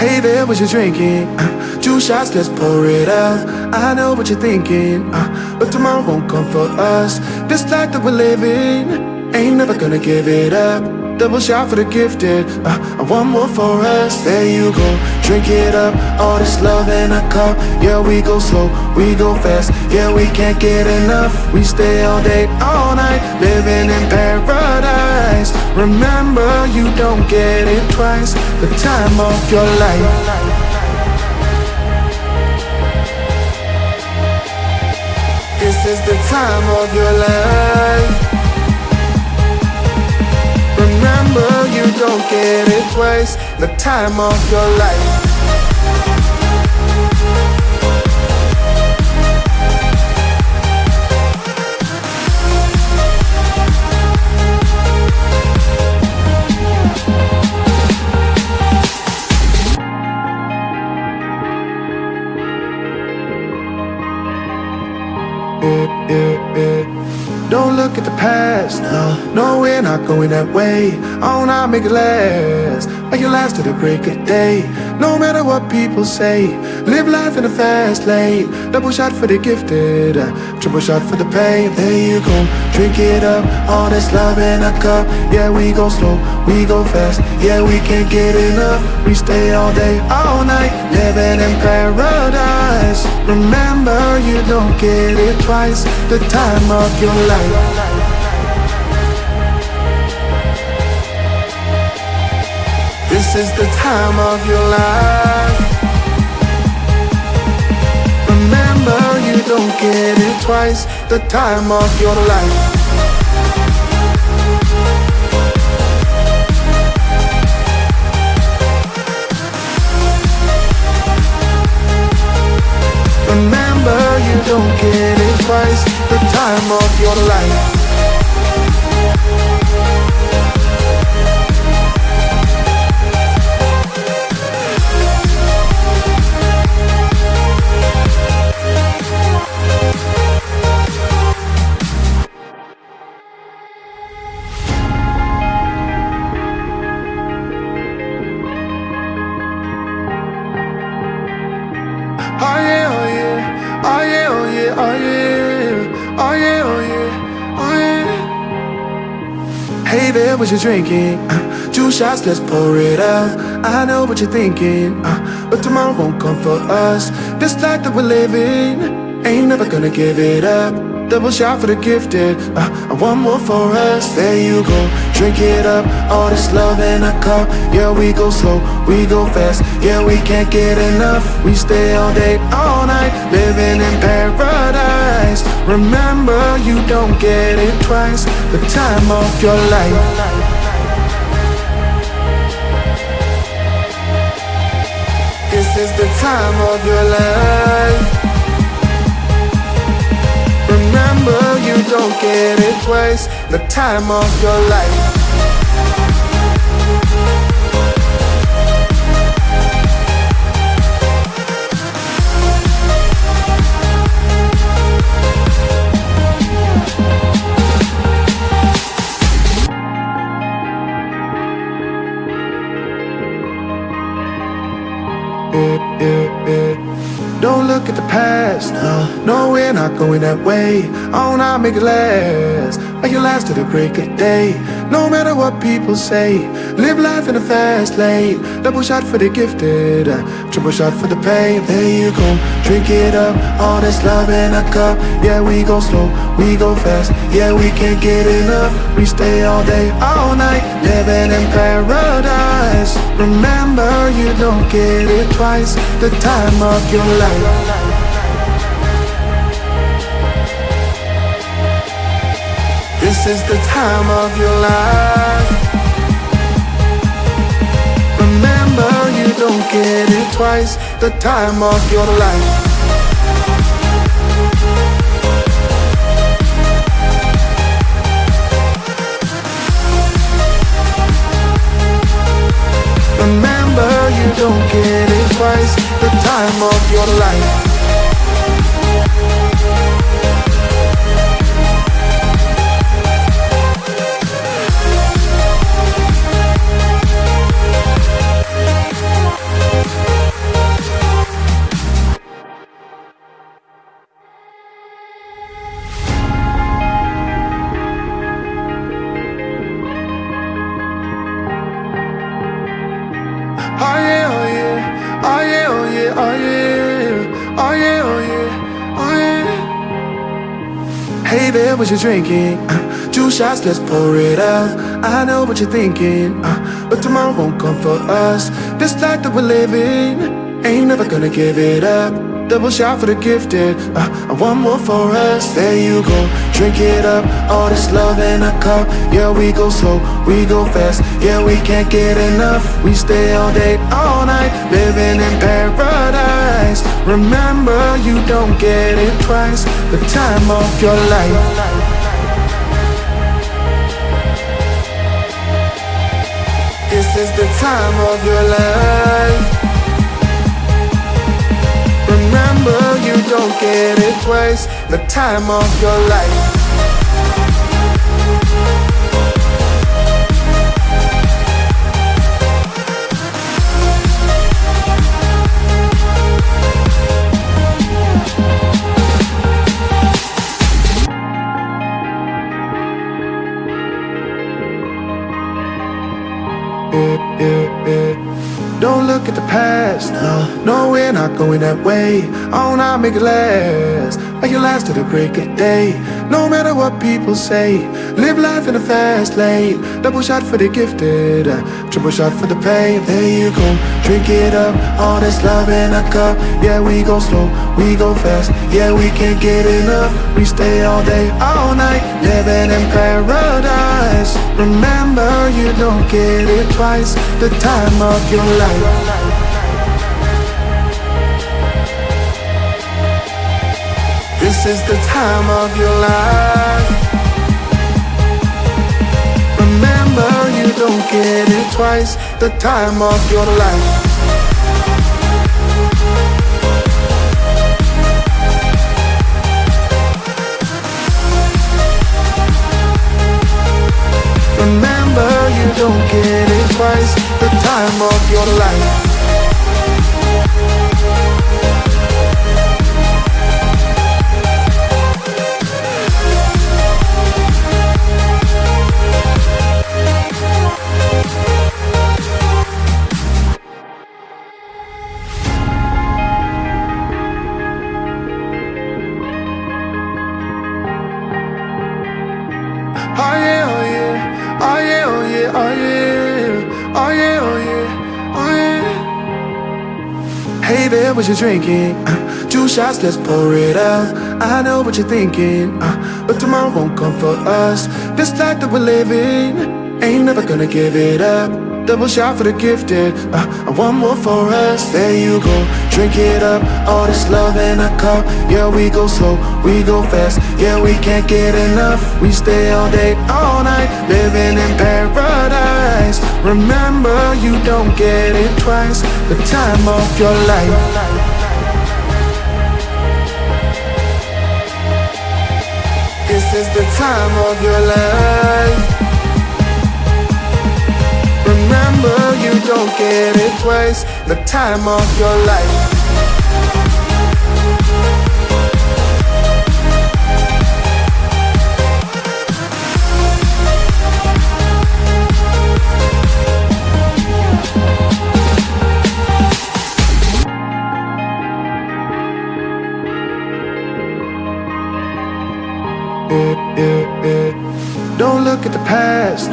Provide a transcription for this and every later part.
Hey there, what you drinking? 2 shots, let's pour it out. I know what you're thinking, but tomorrow won't come for us. This life that we're living, ain't never gonna give it up. Double shot for the gifted, and one more for us. There you go, drink it up. All this love in a cup. Yeah, we go slow, we go fast. Yeah, we can't get enough. We stay all day, all night, living in paradise. Remember, you don't get it twice. The time of your life. This is the time of your life. Remember, you don't get it twice. The time of your life. Don't look at the past, no, we're not going that way. Oh, now make it last, make it last to the break of day. No matter what people say, live life in a fast lane. Double shot for the gifted, triple shot for the pain. There you go, drink it up, all this love in a cup. Yeah, we go slow, we go fast. Yeah, we can't get enough. We stay all day, all night, living in paradise. Remember, you don't get it twice. The time of your life. This is the time of your life. Remember, you don't get it twice. The time of your life. Remember, you don't get it twice. The time of your life. Oh yeah, oh yeah, oh yeah, oh yeah, oh yeah, oh yeah, oh yeah, oh yeah. Hey there, what you drinking? 2 shots, let's pour it out. I know what you're thinking, but tomorrow won't come for us. This life that we're living, ain't never gonna give it up. Double shot for the gifted, and one more for us. There you go, drink it up. All this love in a cup. Yeah, we go slow, we go fast. Yeah, we can't get enough. We stay all day, all night, living in paradise. Remember, you don't get it twice. The time of your life. This is the time of your life. Remember, you don't get it twice. The time of your life. Don't look at the past, no, we're not going that way. Oh, now make it last, make it last to the break of day. No matter what people say, live life in a fast lane. Double shot for the gifted, triple shot for the pain. There you go, drink it up, all this love in a cup. Yeah, we go slow, we go fast. Yeah, we can't get enough. We stay all day, all night, living in paradise. Remember, you don't get it twice. The time of your life. This is the time of your life. Remember, you don't get it twice. The time of your life. Remember, you don't get it twice. The time of your life. Oh yeah, oh yeah, oh yeah. Oh yeah, oh yeah, oh yeah. Hey there, what you drinking? 2 shots, let's pour it out. I know what you're thinking, but tomorrow won't come for us. This life that we're living, ain't never gonna give it up. Double shot for the gifted, and one more for us. There you go, drink it up. All this love in a cup. Yeah, we go slow, we go fast. Yeah, we can't get enough. We stay all day, all night, living in paradise. Remember, you don't get it twice. The time of your life. This is the time of your life. Remember, you don't get it twice. The time of your life. Don't look at the past, no, we're not going that way. Oh, now make it last, make it last to the break of day. No matter what people say, live life in a fast lane. Double shot for the gifted, triple shot for the pain. There you go, drink it up, all this love in a cup. Yeah, we go slow, we go fast. Yeah, we can't get enough. We stay all day, all night, living in paradise. Remember, you don't get it twice. The time of your life. This is the time of your life. Remember, you don't get it twice. The time of your life. Remember, you don't get it twice. The time of your life. Oh yeah, oh yeah, oh yeah, oh yeah, oh yeah, oh yeah, oh yeah, oh yeah. Hey there, what you drinking? 2 shots, let's pour it out. I know what you're thinking, but tomorrow won't come for us. This life that we're living, ain't never gonna give it up. Double shot for the gifted, and one more for us. There you go, drink it up. All this love in a cup. Yeah, we go slow, we go fast. Yeah, we can't get enough. We stay all day, all night, living in paradise. Remember, you don't get it twice. The time of your life. This is the time of your life. Remember, you don't get it twice. The time of your life. Don't look at the past,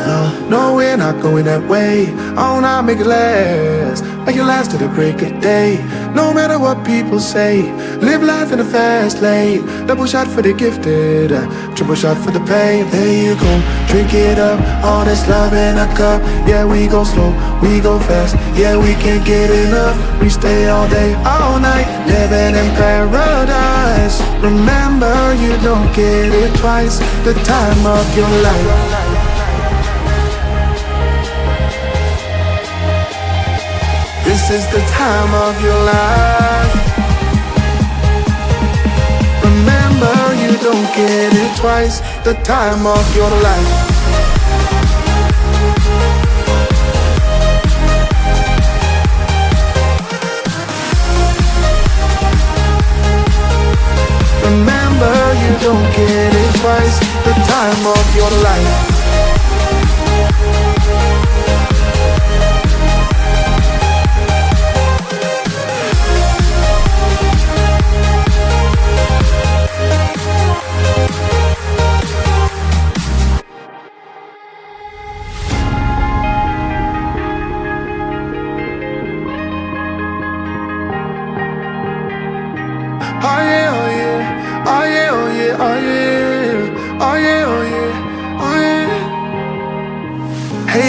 no, we're not going that way. Oh, now make it last, make it last to the break of day. No matter what people say, live life in a fast lane. Double shot for the gifted, triple shot for the pain. There you go, drink it up, all this love in a cup. Yeah, we go slow, we go fast. Yeah, we can't get enough. We stay all day, all night, living in paradise. Remember, you don't get it twice. The time of your life. This is the time of your life. Remember, you don't get it twice. The time of your life. Remember, you don't get it twice. The time of your life.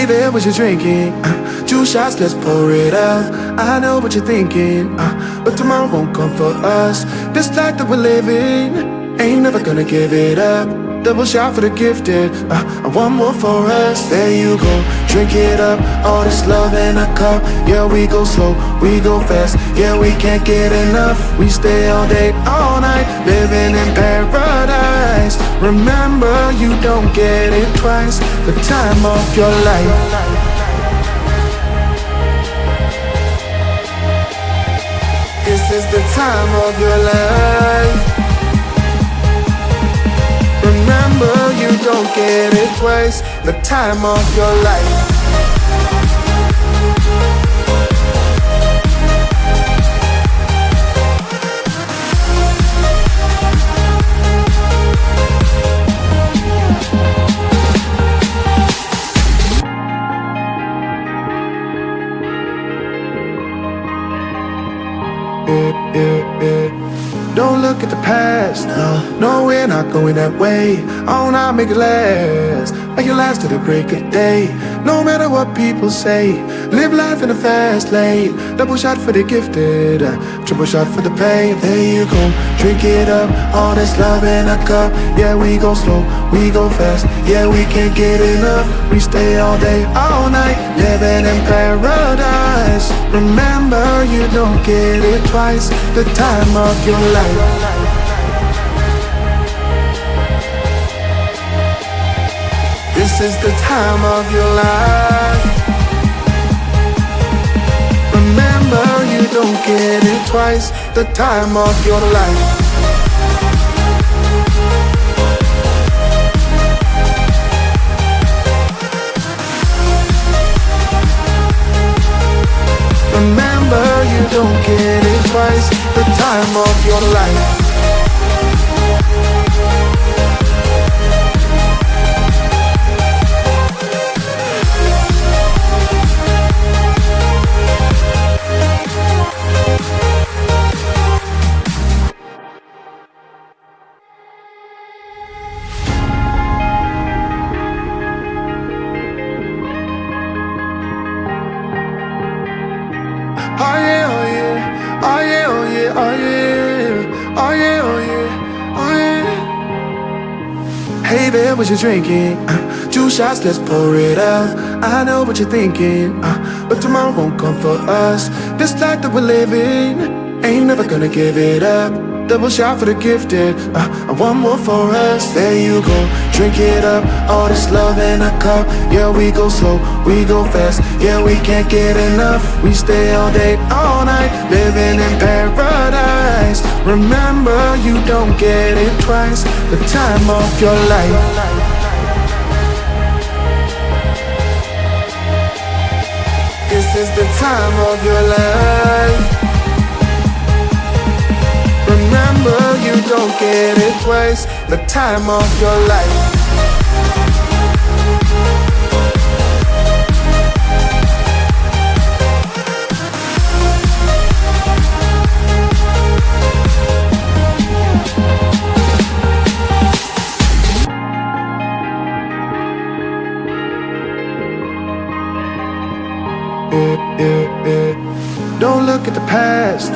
Hey there, what you drinking? Two shots, let's pour it up. I know what you're thinking, but tomorrow won't come for us. This life that we're living, ain't never gonna give it up. Double shot for the gifted, and one more for us. There you go, drink it up. All this love in a cup. Yeah, we go slow, we go fast. Yeah, we can't get enough. We stay all day, all night, living in paradise. Remember, you don't get it twice. The time of your life. This is the time of your life. Remember, you don't get it twice. The time of your life. Don't look at the past, no, we're not going that way. Oh, now make it last, make it last to the break of day. No matter what people say, live life in a fast lane. Double shot for the gifted, triple shot for the pain. There you go, drink it up, all this love in a cup. Yeah, we go slow, we go fast. Yeah, we can't get enough. We stay all day, all night, living in paradise. Remember, you don't get it twice. The time of your life. This is the time of your life. Remember, you don't get it twice. The time of your life. Remember, you don't get it twice. The time of your life. Oh yeah, oh yeah, oh yeah, oh yeah, oh yeah, oh yeah, oh yeah, oh yeah. Hey there, what you drinking? Two shots, let's pour it up. I know what you're thinking, but tomorrow won't come for us. This life that we're living, ain't never gonna give it up. Double shot for the gifted, and one more for us. There you go, drink it up. All this love in a cup. Yeah, we go slow, we go fast. Yeah, we can't get enough. We stay all day, all night, living in paradise. Remember, you don't get it twice. The time of your life. This is the time of your life. Remember, you don't get it twice. The time of your life. Don't look at the past,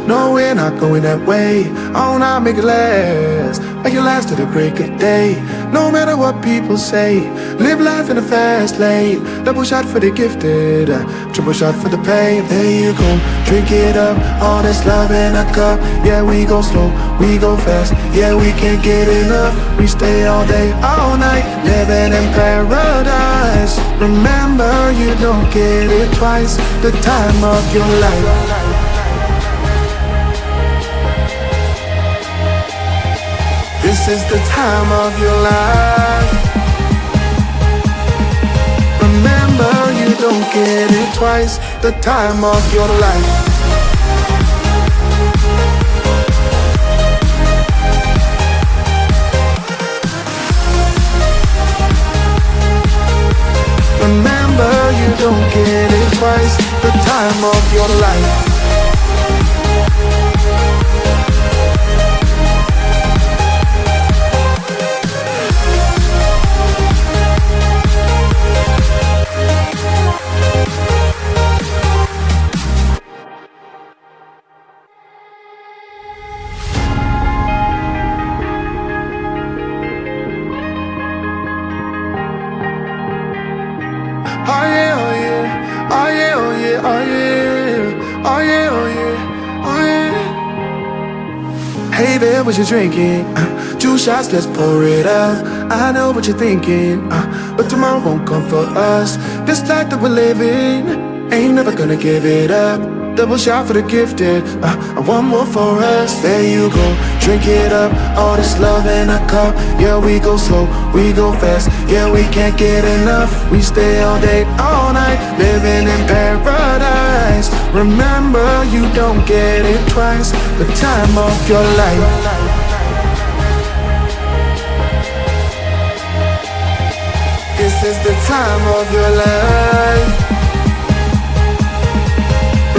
no, we're not going that way. Oh, now make it last, make it last to the break of day. No matter what people say, live life in a fast lane. Double shot for the gifted, triple shot for the pain. There you go, drink it up, all this love in a cup. Yeah, we go slow, we go fast. Yeah, we can't get enough. We stay all day, all night, living in paradise. Remember, you don't get it twice. The time of your life. This is the time of your life. Remember, you don't get it twice. The time of your life. Remember, you don't get it twice. The time of your life. there, what you drinking? Two shots, let's pour it up. I know what you're thinking, but tomorrow won't come for us. This life that we're living, ain't never gonna give it up. Double shot for the gifted, and one more for us. There you go, drink it up. All this love in a cup. Yeah, we go slow, we go fast. Yeah, we can't get enough. We stay all day, all night, living in paradise. Remember, you don't get it twice. The time of your life. This is the time of your life.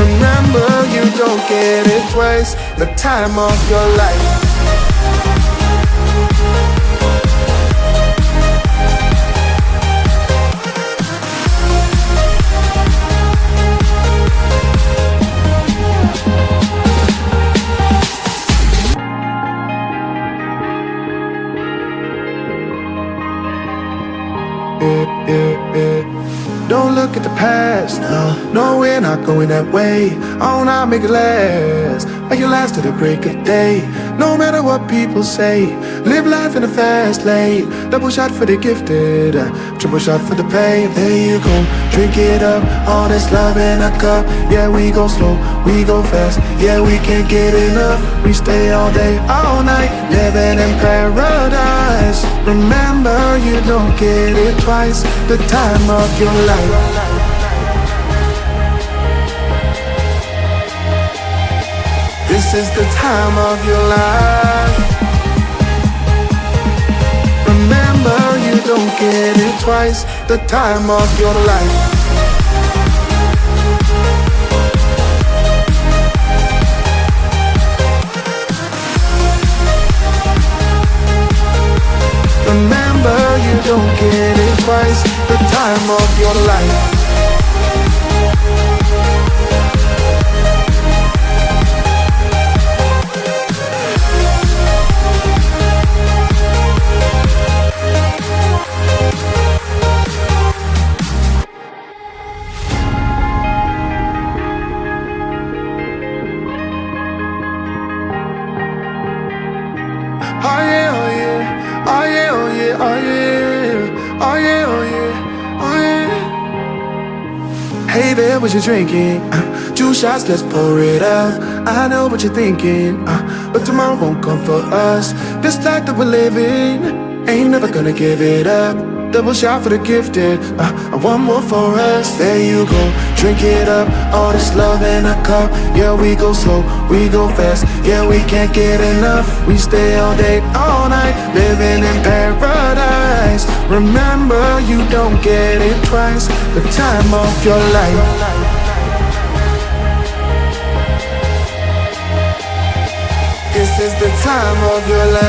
Remember, you don't get it twice. The time of your life. Don't look at the past, no, we're not going that way. Oh, now make it last, make it last to the break of day. No matter what people say, live life in a fast lane. Double shot for the gifted, triple shot for the pain. There you go, drink it up, all this love in a cup. Yeah, we go slow, we go fast. Yeah, we can't get enough. We stay all day, all night, living in paradise. Remember, you don't get it twice. The time of your life. This is the time of your life. Remember, you don't get it twice. The time of your life. Remember, you don't get it twice. The time of your life. Oh yeah, oh yeah, oh yeah, oh yeah, oh yeah, oh yeah, oh yeah, oh yeah. Hey there, what you drinking? Two shots, let's pour it up. I know what you're thinking, but tomorrow won't come for us. This life that we're living, ain't never gonna give it up. Double shot for the gifted, and one more for us. There you go, drink it up. All this love in a cup. Yeah, we go slow, we go fast. Yeah, we can't get enough. We stay all day, all night, living in paradise. Remember, you don't get it twice. The time of your life. This is the time of your life.